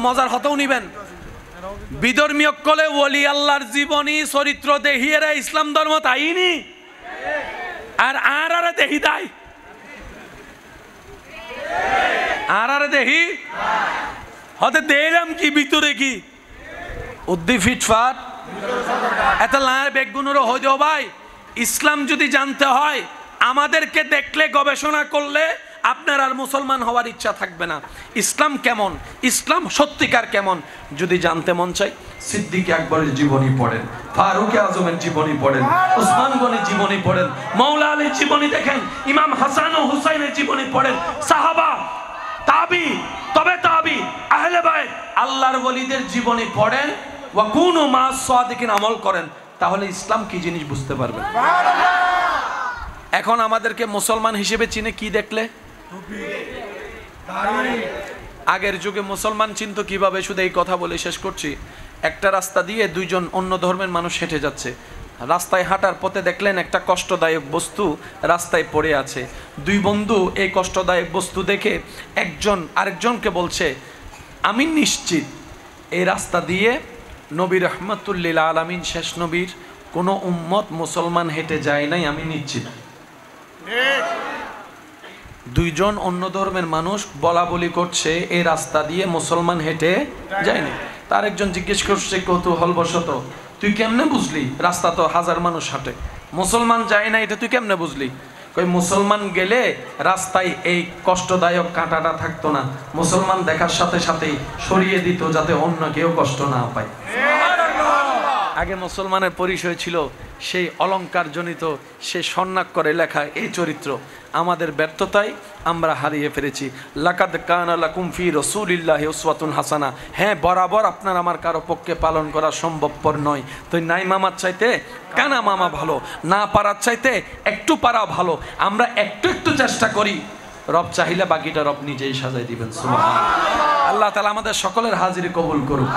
মজার হতেও নিবেন বিধর্মীয় কলে ওলি আল্লাহর জীবনী চরিত্র দেখিয়ে ইসলাম ধর্ম তাইনি, আর আরে দেখি তাই আরে দেখি হতে দেখলাম কি ভিতরে কি উদ্দি ফিটফাট এত লার বেগুনেরও হয়ে যাও ভাই। ইসলাম যদি জানতে হয় আমাদেরকে দেখলে গবেষণা করলে আপনার আর মুসলমান হওয়ার ইচ্ছা থাকবে না। ইসলাম কেমন, ইসলাম সত্যিকার কেমন যদি জানতে মন চাই, সিদ্দিক আকবরের জীবনী পড়েন, ফারুক আজমের জীবনী পড়েন, ওসমান গনির জীবনী পড়েন, মৌলা আলীর জীবনী দেখেন, ইমাম হাসান ও হুসাইনের জীবনী পড়েন, সাহাবা, তাবি, তবে তাবি, আহলে বাইত, আল্লাহর ওলিদের জীবনী পড়েন, ওয়া কুনু মাস সাদিকিন আমল করেন, তাহলে ইসলাম কি জিনিস বুঝতে পারবেন। এখন আমাদেরকে মুসলমান হিসেবে চিনে কি দেখলে? আগের যুগে মুসলমান চিনত কিভাবে? শুধু এই কথা বলে শেষ করছি। একটা রাস্তা দিয়ে দুইজন অন্য ধর্মের মানুষ হেঁটে যাচ্ছে, রাস্তায় হাঁটার পথে দেখলেন একটা কষ্টদায়ক বস্তু রাস্তায় পড়ে আছে। দুই বন্ধু এই কষ্টদায়ক বস্তু দেখে একজন আরেকজনকে বলছে, আমি নিশ্চিত এই রাস্তা দিয়ে নবী রহমতুল্লিল আলামিন শেষ নবীর কোনো উম্মত মুসলমান হেঁটে যায় নাই, আমি নিশ্চিত। দুইজন অন্য ধর্মের মানুষ বলা বলি করছে এই রাস্তা দিয়ে মুসলমান হেঁটে যায়নি। তার একজন জিজ্ঞেস করছে কৌতূহলবশত, তুই কেমনে বুঝলি? রাস্তা তো হাজার মানুষ হাঁটে, মুসলমান যায় না, এটা তুই কেমনে বুঝলি? কই, মুসলমান গেলে রাস্তায় এই কষ্টদায়ক কাঁটাটা থাকতো না, মুসলমান দেখার সাথে সাথেই সরিয়ে দিত যাতে অন্য কেউ কষ্ট না পায়। আগে মুসলমানের পরিচয় ছিল সেই অলংকার জনিত, সেই স্বর্ণাক্ষরে লেখা এই চরিত্র। আমাদের ব্যর্থতায় আমরা হারিয়ে ফেলেছি। লাকাদ কানা লাকুম ফি রাসূলিল্লাহি উসওয়াতুন হাসানা। হ্যাঁ, বরাবর আপনার আমার কারো পক্ষে পালন করা সম্ভবপর নয়। তো নাই মামার চাইতে কানা মামা ভালো, না পারার চাইতে একটু পারা ভালো। আমরা একটু একটু চেষ্টা করি, রব চাইলে বাকিটা রব নিজেই সাজাই দিবেন। সুবহানাল্লাহ। আল্লাহ তাআলা আমাদের সকলের হাজিরি কবুল করুক।